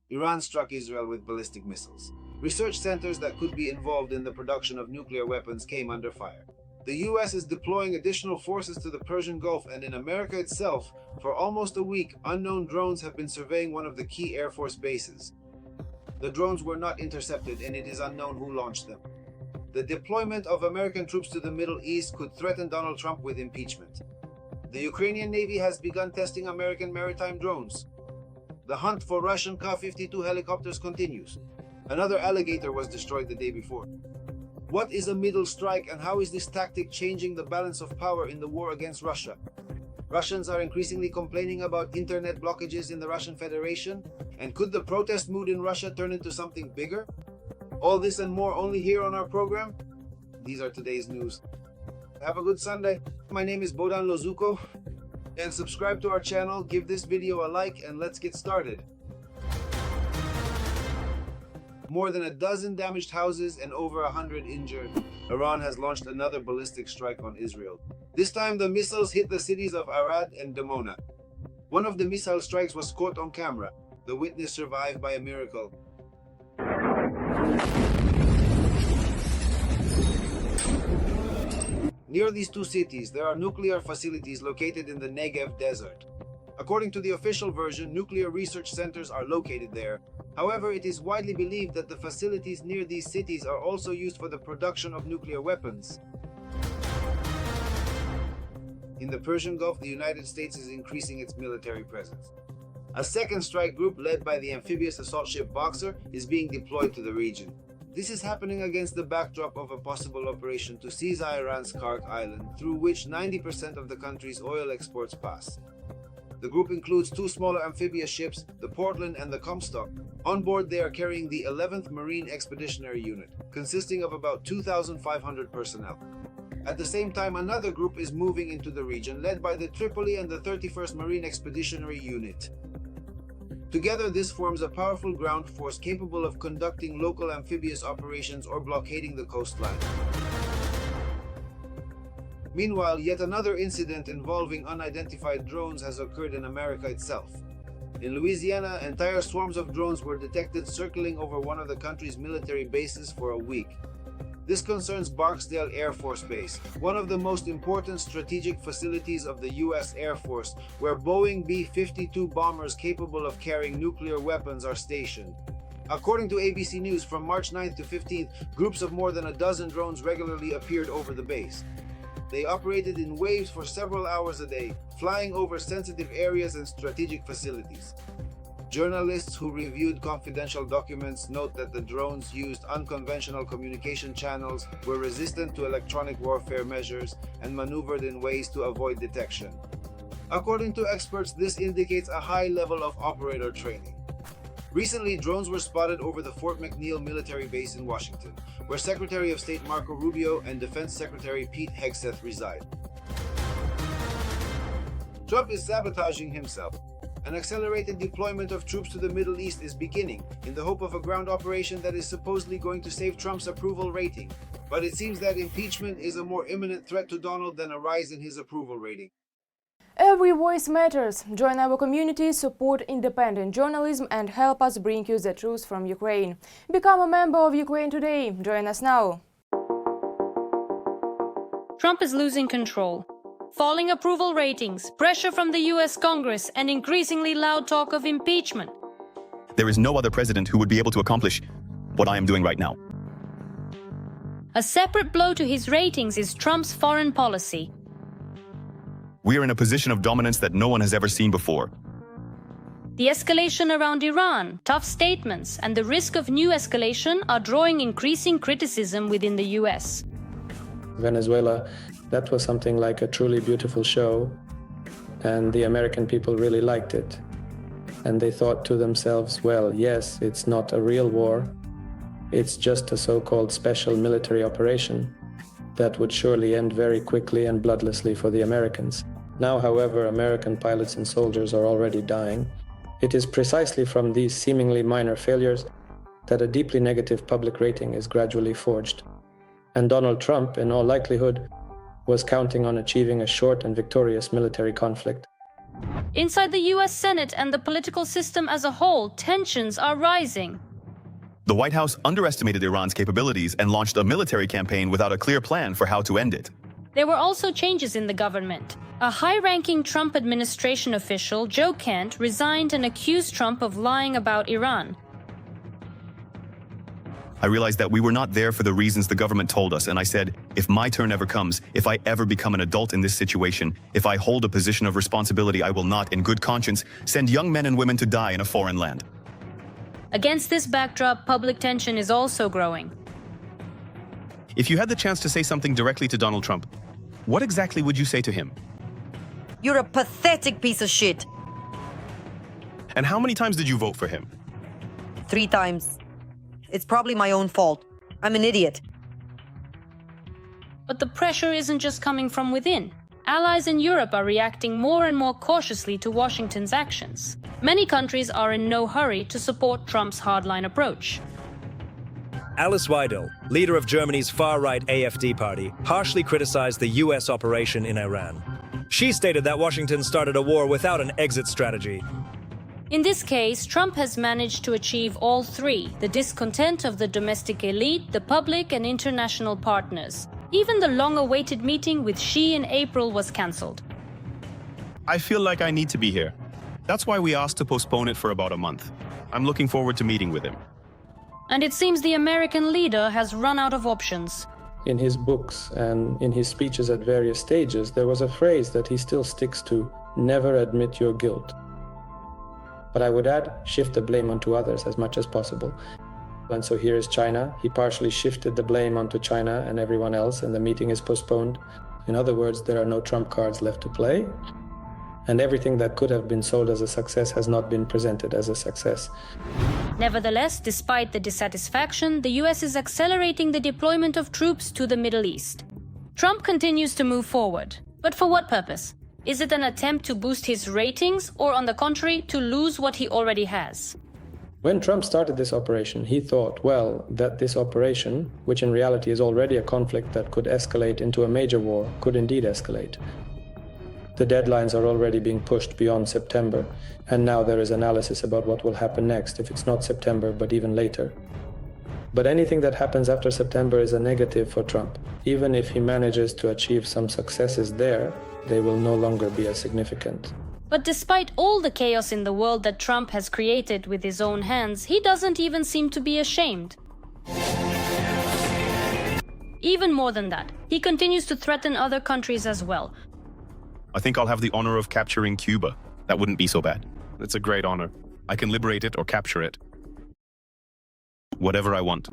Iran struck Israel with ballistic missiles. Research centers that could be involved in the production of nuclear weapons came under fire. The US is deploying additional forces to the Persian Gulf, and in America itself, for almost a week, unknown drones have been surveying one of the key Air Force bases. The drones were not intercepted, and it is unknown who launched them. The deployment of American troops to the Middle East could threaten Donald Trump with impeachment. The Ukrainian Navy has begun testing American maritime drones. The hunt for Russian Ka-52 helicopters continues. Another Alligator was destroyed the day before. What is a middle strike, and how is this tactic changing the balance of power in the war against Russia? Russians are increasingly complaining about internet blockages in the Russian Federation, and could the protest mood in Russia turn into something bigger? All this and more only here on our program. These are today's news. Have a good Sunday. My name is Bodan Lozuko, and subscribe to our channel, give this video a like, and let's get started. More than a dozen damaged houses and over 100 injured. Iran has launched another ballistic strike on Israel. This time the missiles hit the cities of Arad and Dimona. One of the missile strikes was caught on camera. The witness survived by a miracle. Near these two cities, there are nuclear facilities located in the Negev desert. According to the official version, nuclear research centers are located there. However, it is widely believed that the facilities near these cities are also used for the production of nuclear weapons. In the Persian Gulf, the United States is increasing its military presence. A second strike group led by the amphibious assault ship Boxer is being deployed to the region. This is happening against the backdrop of a possible operation to seize Iran's Kark Island, through which 90% of the country's oil exports pass. The group includes two smaller amphibious ships, the Portland and the Comstock. On board, they are carrying the 11th Marine Expeditionary Unit, consisting of about 2,500 personnel. At the same time, another group is moving into the region, led by the Tripoli and the 31st Marine Expeditionary Unit. Together, this forms a powerful ground force capable of conducting local amphibious operations or blockading the coastline. Meanwhile, yet another incident involving unidentified drones has occurred in America itself. In Louisiana, entire swarms of drones were detected circling over one of the country's military bases for a week. This concerns Barksdale Air Force Base, one of the most important strategic facilities of the U.S. Air Force, where Boeing B-52 bombers capable of carrying nuclear weapons are stationed. According to ABC News, from March 9th to 15th, groups of more than a dozen drones regularly appeared over the base. They operated in waves for several hours a day, flying over sensitive areas and strategic facilities. Journalists who reviewed confidential documents note that the drones used unconventional communication channels, were resistant to electronic warfare measures, and maneuvered in ways to avoid detection. According to experts, this indicates a high level of operator training. Recently, drones were spotted over the Fort McNeil military base in Washington, where Secretary of State Marco Rubio and Defense Secretary Pete Hegseth reside. Trump is sabotaging himself. An accelerated deployment of troops to the Middle East is beginning, in the hope of a ground operation that is supposedly going to save Trump's approval rating. But it seems that impeachment is a more imminent threat to Donald than a rise in his approval rating. Every voice matters. Join our community, support independent journalism, and help us bring you the truth from Ukraine. Become a member of Ukraine today. Join us now. Trump is losing control. Falling approval ratings, pressure from the US Congress, and increasingly loud talk of impeachment. There is no other president who would be able to accomplish what I am doing right now. A separate blow to his ratings is Trump's foreign policy. We are in a position of dominance that no one has ever seen before. The escalation around Iran, tough statements, and the risk of new escalation are drawing increasing criticism within the US. Venezuela, that was something like a truly beautiful show, and the American people really liked it. And they thought to themselves, well, yes, it's not a real war, it's just a so-called special military operation that would surely end very quickly and bloodlessly for the Americans. Now, however, American pilots and soldiers are already dying. It is precisely from these seemingly minor failures that a deeply negative public rating is gradually forged. And Donald Trump, in all likelihood, was counting on achieving a short and victorious military conflict. Inside the US Senate and the political system as a whole, tensions are rising. The White House underestimated Iran's capabilities and launched a military campaign without a clear plan for how to end it. There were also changes in the government. A high-ranking Trump administration official, Joe Kent, resigned and accused Trump of lying about Iran. I realized that we were not there for the reasons the government told us, and I said, if my turn ever comes, if I ever become an adult in this situation, if I hold a position of responsibility, I will not, in good conscience, send young men and women to die in a foreign land. Against this backdrop, public tension is also growing. If you had the chance to say something directly to Donald Trump, what exactly would you say to him? You're a pathetic piece of shit. And how many times did you vote for him? 3 times. It's probably my own fault. I'm an idiot. But the pressure isn't just coming from within. Allies in Europe are reacting more and more cautiously to Washington's actions. Many countries are in no hurry to support Trump's hardline approach. Alice Weidel, leader of Germany's far-right AfD party, harshly criticized the US operation in Iran. She stated that Washington started a war without an exit strategy. In this case, Trump has managed to achieve all three: the discontent of the domestic elite, the public, and international partners. Even the long-awaited meeting with Xi in April was cancelled. I feel like I need to be here. That's why we asked to postpone it for about a month. I'm looking forward to meeting with him. And it seems the American leader has run out of options. In his books and in his speeches at various stages, there was a phrase that he still sticks to: never admit your guilt. But I would add, shift the blame onto others as much as possible. And so here is China. He partially shifted the blame onto China and everyone else, and the meeting is postponed. In other words, there are no trump cards left to play. And everything that could have been sold as a success has not been presented as a success. Nevertheless, despite the dissatisfaction, the US is accelerating the deployment of troops to the Middle East. Trump continues to move forward. But for what purpose? Is it an attempt to boost his ratings, or on the contrary, to lose what he already has? When Trump started this operation, he thought, well, that this operation, which in reality is already a conflict that could escalate into a major war, could indeed escalate. The deadlines are already being pushed beyond September, and now there is analysis about what will happen next, if it's not September, but even later. But anything that happens after September is a negative for Trump. Even if he manages to achieve some successes there, they will no longer be as significant. But despite all the chaos in the world that Trump has created with his own hands, he doesn't even seem to be ashamed. Even more than that, he continues to threaten other countries as well. I think I'll have the honor of capturing Cuba. That wouldn't be so bad. It's a great honor. I can liberate it or capture it. Whatever I want.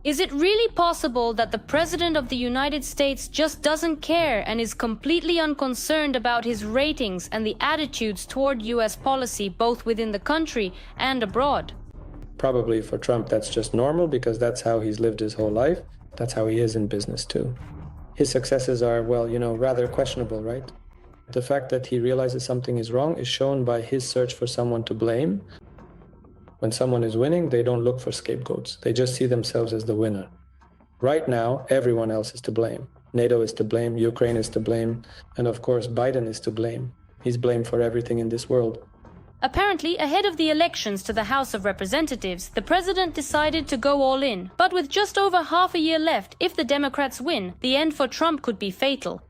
Is it really possible that the President of the United States just doesn't care and is completely unconcerned about his ratings and the attitudes toward US policy both within the country and abroad? Probably for Trump that's just normal, because that's how he's lived his whole life. That's how he is in business too. His successes are, well, rather questionable, right? The fact that he realizes something is wrong is shown by his search for someone to blame. When someone is winning, they don't look for scapegoats. They just see themselves as the winner. Right now, everyone else is to blame. NATO is to blame, Ukraine is to blame, and of course, Biden is to blame. He's blamed for everything in this world. Apparently, ahead of the elections to the House of Representatives, the president decided to go all in. But with just over half a year left, if the Democrats win, the end for Trump could be fatal.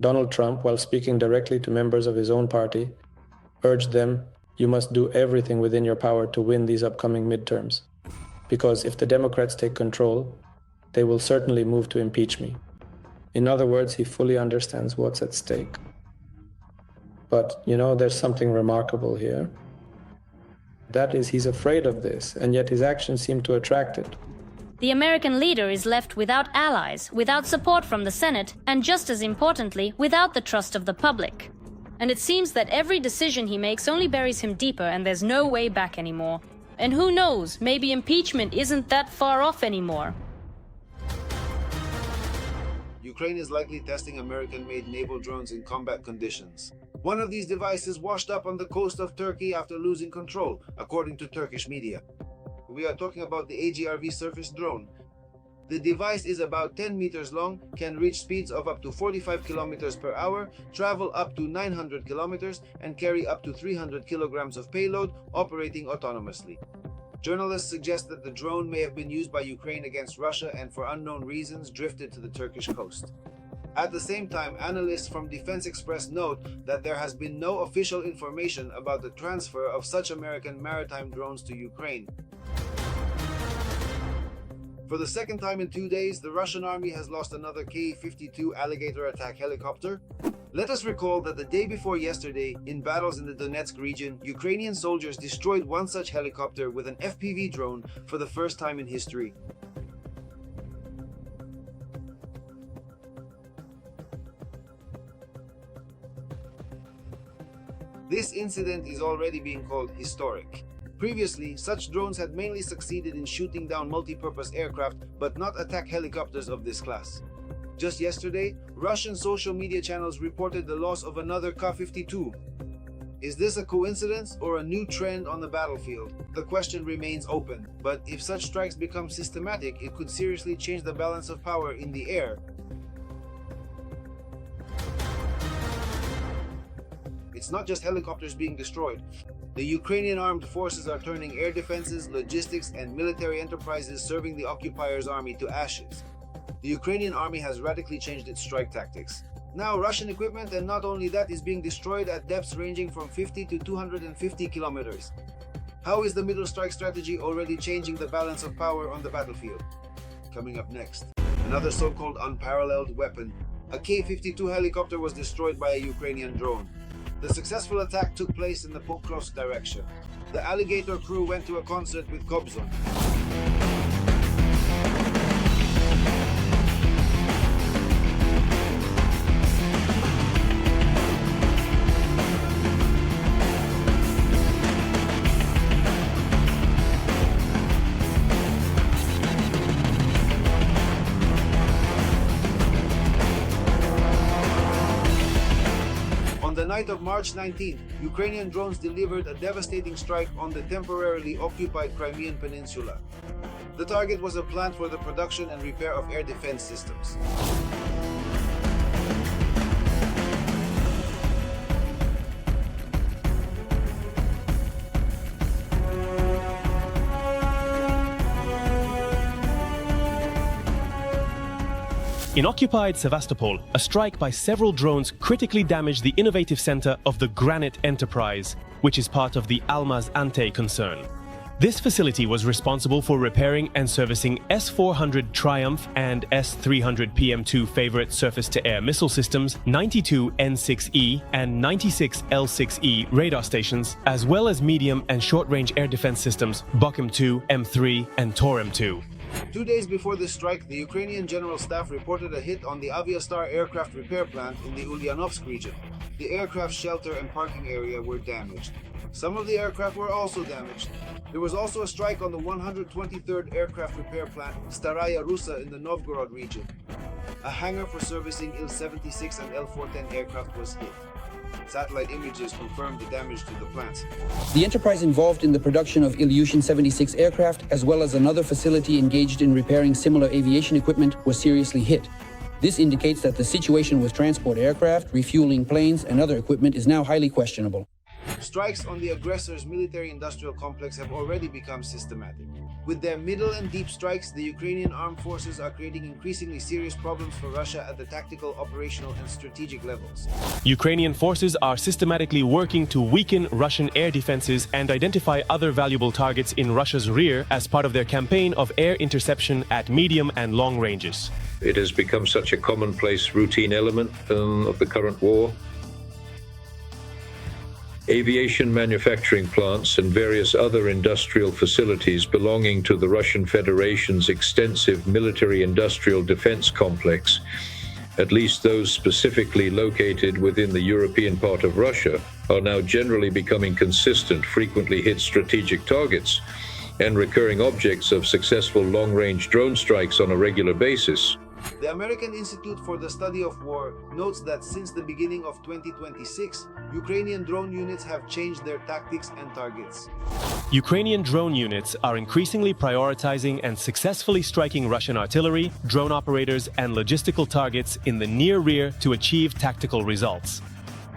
Donald Trump, while speaking directly to members of his own party, urged them, you must do everything within your power to win these upcoming midterms. Because if the Democrats take control, they will certainly move to impeach me. In other words, he fully understands what's at stake. But, there's something remarkable here. That is, he's afraid of this, and yet his actions seem to attract it. The American leader is left without allies, without support from the Senate, and just as importantly, without the trust of the public. And it seems that every decision he makes only buries him deeper, and there's no way back anymore. And who knows, maybe impeachment isn't that far off anymore. Ukraine is likely testing American-made naval drones in combat conditions. One of these devices washed up on the coast of Turkey after losing control, according to Turkish media. We are talking about the AGRV surface drone. The device is about 10 meters long, can reach speeds of up to 45 kilometers per hour, travel up to 900 kilometers, and carry up to 300 kilograms of payload, operating autonomously. Journalists suggest that the drone may have been used by Ukraine against Russia and for unknown reasons drifted to the Turkish coast. At the same time, analysts from Defense Express note that there has been no official information about the transfer of such American maritime drones to Ukraine. For the second time in 2 days, the Russian army has lost another Ka-52 Alligator attack helicopter. Let us recall that the day before yesterday, in battles in the Donetsk region, Ukrainian soldiers destroyed one such helicopter with an FPV drone for the first time in history. This incident is already being called historic. Previously, such drones had mainly succeeded in shooting down multi-purpose aircraft, but not attack helicopters of this class. Just yesterday, Russian social media channels reported the loss of another Ka-52. Is this a coincidence or a new trend on the battlefield? The question remains open, but if such strikes become systematic, it could seriously change the balance of power in the air. It's not just helicopters being destroyed. The Ukrainian armed forces are turning air defenses, logistics, and military enterprises serving the occupier's army to ashes. The Ukrainian army has radically changed its strike tactics. Now, Russian equipment, and not only that, is being destroyed at depths ranging from 50 to 250 kilometers. How is the middle strike strategy already changing the balance of power on the battlefield? Coming up next, another so-called unparalleled weapon. A Ka-52 helicopter was destroyed by a Ukrainian drone. The successful attack took place in the Pokrovsk direction. The Alligator crew went to a concert with Kobzon. On the night of March 19th, Ukrainian drones delivered a devastating strike on the temporarily occupied Crimean Peninsula. The target was a plant for the production and repair of air defense systems. In occupied Sevastopol, a strike by several drones critically damaged the innovative center of the Granite enterprise, which is part of the Almaz-Antey concern. This facility was responsible for repairing and servicing S-400 Triumph and S-300 PM2 Favorite surface-to-air missile systems, 92 N6E and 96 L6E radar stations, as well as medium and short-range air defense systems Bokhym-2, M3, and Tor-M2. 2 days before this strike, the Ukrainian General Staff reported a hit on the Aviastar aircraft repair plant in the Ulyanovsk region. The aircraft shelter and parking area were damaged. Some of the aircraft were also damaged. There was also a strike on the 123rd aircraft repair plant, Staraya Russa, in the Novgorod region. A hangar for servicing Il-76 and Il-410 aircraft was hit. Satellite images confirmed the damage to the plants. The enterprise involved in the production of Ilyushin-76 aircraft, as well as another facility engaged in repairing similar aviation equipment, was seriously hit. This indicates that the situation with transport aircraft, refueling planes, and other equipment is now highly questionable. Strikes on the aggressor's military-industrial complex have already become systematic. With their middle and deep strikes, the Ukrainian armed forces are creating increasingly serious problems for Russia at the tactical, operational, and strategic levels. Ukrainian forces are systematically working to weaken Russian air defenses and identify other valuable targets in Russia's rear as part of their campaign of air interception at medium and long ranges. It has become such a commonplace, routine element of the current war. Aviation manufacturing plants and various other industrial facilities belonging to the Russian Federation's extensive military-industrial defense complex, at least those specifically located within the European part of Russia, are now generally becoming consistent, frequently hit strategic targets, and recurring objects of successful long-range drone strikes on a regular basis. The American Institute for the Study of War notes that since the beginning of 2026, Ukrainian drone units have changed their tactics and targets. Ukrainian drone units are increasingly prioritizing and successfully striking Russian artillery, drone operators, and logistical targets in the near rear to achieve tactical results.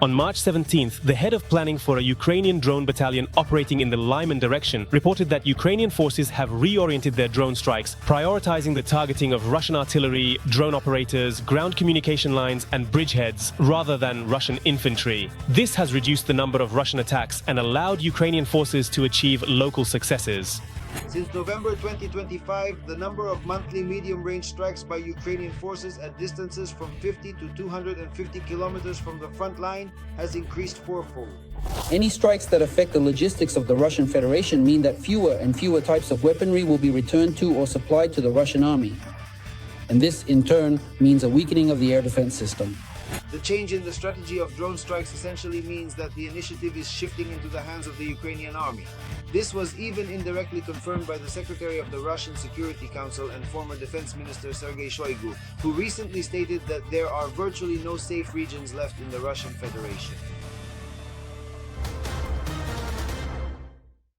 On March 17th, the head of planning for a Ukrainian drone battalion operating in the Lyman direction reported that Ukrainian forces have reoriented their drone strikes, prioritizing the targeting of Russian artillery, drone operators, ground communication lines, and bridgeheads, rather than Russian infantry. This has reduced the number of Russian attacks and allowed Ukrainian forces to achieve local successes. Since November 2025, the number of monthly medium-range strikes by Ukrainian forces at distances from 50 to 250 kilometers from the front line has increased fourfold. Any strikes that affect the logistics of the Russian Federation mean that fewer and fewer types of weaponry will be returned to or supplied to the Russian army. And this, in turn, means a weakening of the air defense system. The change in the strategy of drone strikes essentially means that the initiative is shifting into the hands of the Ukrainian army. This was even indirectly confirmed by the Secretary of the Russian Security Council and former Defense Minister Sergei Shoigu, who recently stated that there are virtually no safe regions left in the Russian Federation.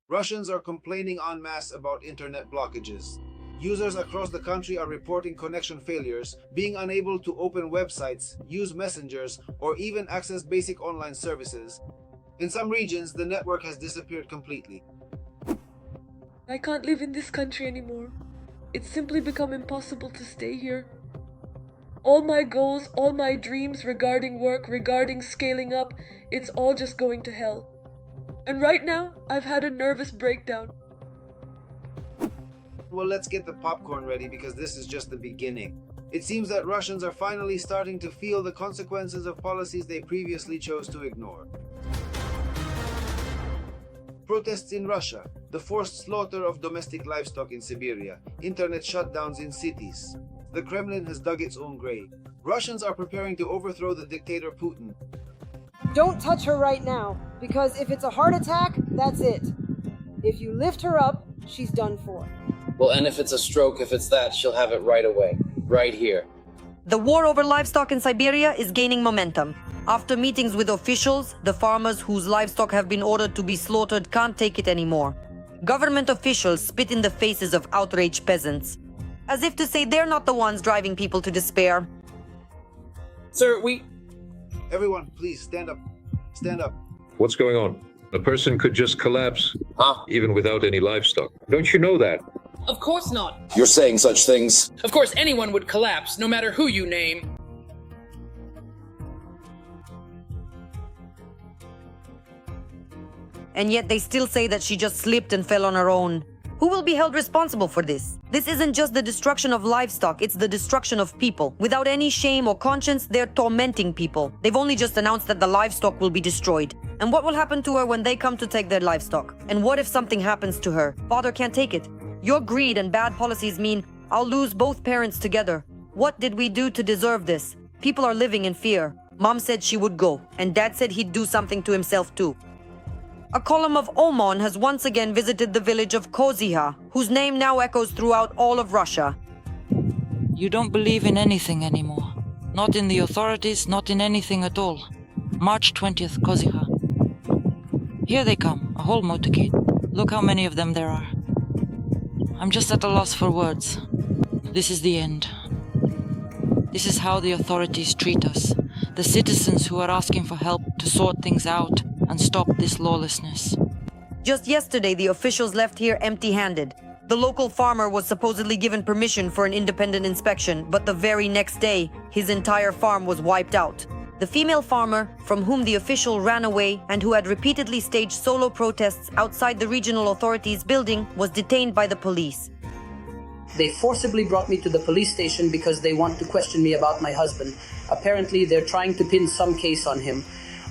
Russians are complaining en masse about internet blockages. Users across the country are reporting connection failures, being unable to open websites, use messengers, or even access basic online services. In some regions, the network has disappeared completely. I can't live in this country anymore. It's simply become impossible to stay here. All my goals, all my dreams regarding work, regarding scaling up, it's all just going to hell. And right now, I've had a nervous breakdown. Well, let's get the popcorn ready because this is just the beginning. It seems that Russians are finally starting to feel the consequences of policies they previously chose to ignore. Protests in Russia, the forced slaughter of domestic livestock in Siberia, internet shutdowns in cities. The Kremlin has dug its own grave. Russians are preparing to overthrow the dictator Putin. Don't touch her right now, because if it's a heart attack, that's it. If you lift her up, she's done for. Well, and if it's a stroke, if it's that, she'll have it right away. Right here. The war over livestock in Siberia is gaining momentum. After meetings with officials, the farmers whose livestock have been ordered to be slaughtered can't take it anymore. Government officials spit in the faces of outraged peasants, as if to say they're not the ones driving people to despair. Sir, Everyone, please stand up. Stand up. What's going on? A person could just collapse, even without any livestock. Don't you know that? Of course not. You're saying such things. Of course anyone would collapse, no matter who you name. And yet they still say that she just slipped and fell on her own. Who will be held responsible for this? This isn't just the destruction of livestock, it's the destruction of people. Without any shame or conscience, they're tormenting people. They've only just announced that the livestock will be destroyed. And what will happen to her when they come to take their livestock? And what if something happens to her? Father can't take it. Your greed and bad policies mean I'll lose both parents together. What did we do to deserve this? People are living in fear. Mom said she would go, and Dad said he'd do something to himself too. A column of Oman has once again visited the village of Koziha, whose name now echoes throughout all of Russia. You don't believe in anything anymore. Not in the authorities, not in anything at all. March 20th, Koziha. Here they come, a whole motorcade. Look how many of them there are. I'm just at a loss for words. This is the end. This is how the authorities treat us. The citizens who are asking for help to sort things out and stop this lawlessness. Just yesterday, the officials left here empty-handed. The local farmer was supposedly given permission for an independent inspection, but the very next day, his entire farm was wiped out. The female farmer, from whom the official ran away and who had repeatedly staged solo protests outside the regional authorities' building, was detained by the police. They forcibly brought me to the police station because they want to question me about my husband. Apparently, they're trying to pin some case on him.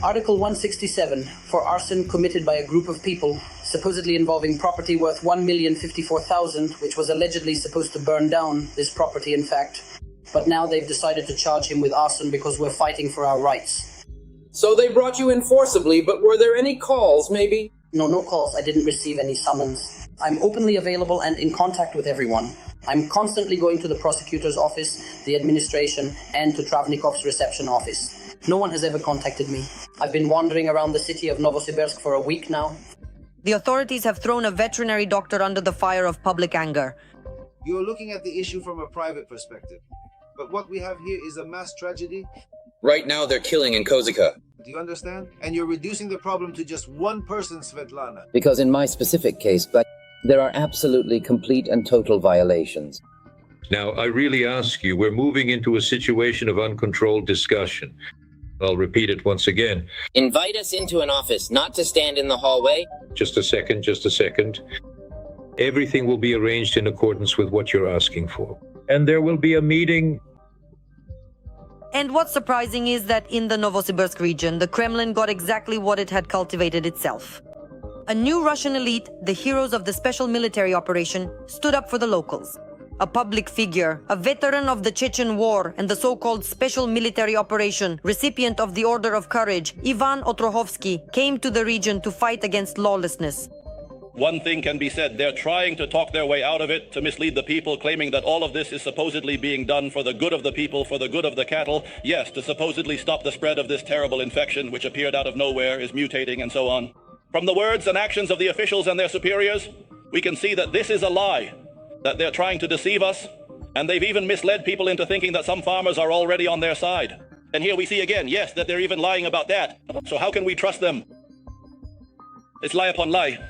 Article 167, for arson committed by a group of people, supposedly involving property worth $1,054,000, which was allegedly supposed to burn down this property, in fact. But now they've decided to charge him with arson because we're fighting for our rights. So they brought you in forcibly, but were there any calls, maybe? No calls. I didn't receive any summons. I'm openly available and in contact with everyone. I'm constantly going to the prosecutor's office, the administration, and to Travnikov's reception office. No one has ever contacted me. I've been wandering around the city of Novosibirsk for a week now. The authorities have thrown a veterinary doctor under the fire of public anger. You're looking at the issue from a private perspective. But what we have here is a mass tragedy. Right now they're killing in Kozica. Do you understand? And you're reducing the problem to just one person, Svetlana. Because in my specific case, there are absolutely complete and total violations. Now, I really ask you, we're moving into a situation of uncontrolled discussion. I'll repeat it once again. Invite us into an office, not to stand in the hallway. Just a second. Everything will be arranged in accordance with what you're asking for. And there will be a meeting. And what's surprising is that in the Novosibirsk region, the Kremlin got exactly what it had cultivated itself. A new Russian elite, the heroes of the special military operation, stood up for the locals. A public figure, a veteran of the Chechen War and the so-called special military operation, recipient of the Order of Courage, Ivan Otrohovsky, came to the region to fight against lawlessness. One thing can be said, they're trying to talk their way out of it, to mislead the people, claiming that all of this is supposedly being done for the good of the people, for the good of the cattle. Yes, to supposedly stop the spread of this terrible infection, which appeared out of nowhere, is mutating and so on. From the words and actions of the officials and their superiors, we can see that this is a lie, that they're trying to deceive us, and they've even misled people into thinking that some farmers are already on their side. And here we see again, yes, that they're even lying about that. So how can we trust them? It's lie upon lie.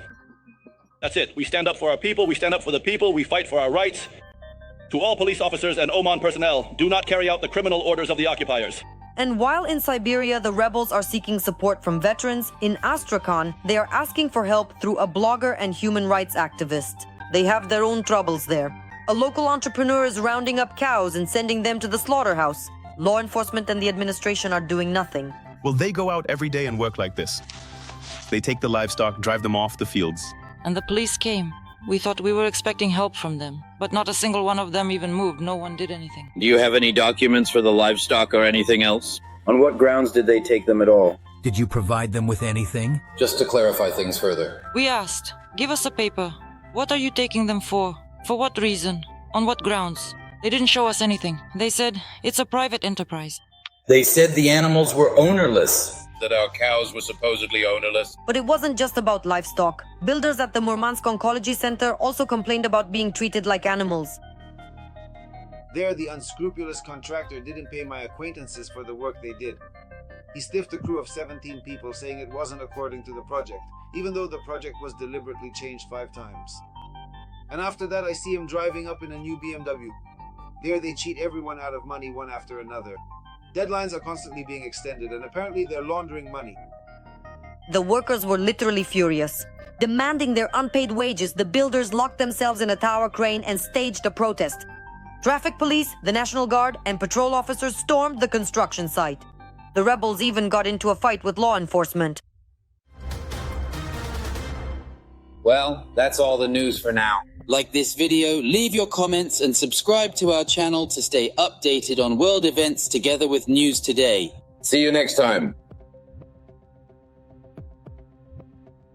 That's it. We stand up for our people, we stand up for the people, we fight for our rights. To all police officers and Oman personnel, do not carry out the criminal orders of the occupiers. And while in Siberia the rebels are seeking support from veterans, in Astrakhan they are asking for help through a blogger and human rights activist. They have their own troubles there. A local entrepreneur is rounding up cows and sending them to the slaughterhouse. Law enforcement and the administration are doing nothing. Well, they go out every day and work like this. They take the livestock, drive them off the fields. And the police came. We thought we were expecting help from them, but not a single one of them even moved. No one did anything. Do you have any documents for the livestock or anything else? On what grounds did they take them at all? Did you provide them with anything? Just to clarify things further. We asked, give us a paper. What are you taking them for? For what reason? On what grounds? They didn't show us anything. They said, it's a private enterprise. They said the animals were ownerless. That our cows were supposedly ownerless. But it wasn't just about livestock. Builders at the Murmansk Oncology Center also complained about being treated like animals. There, the unscrupulous contractor didn't pay my acquaintances for the work they did. He stiffed a crew of 17 people, saying it wasn't according to the project, even though the project was deliberately changed 5 times. And after that, I see him driving up in a new BMW. There, they cheat everyone out of money one after another. Deadlines are constantly being extended, and apparently they're laundering money. The workers were literally furious. Demanding their unpaid wages, the builders locked themselves in a tower crane and staged a protest. Traffic police, the National Guard, and patrol officers stormed the construction site. The rebels even got into a fight with law enforcement. Well, that's all the news for now. Like this video, leave your comments and subscribe to our channel to stay updated on world events together with News Today. See you next time.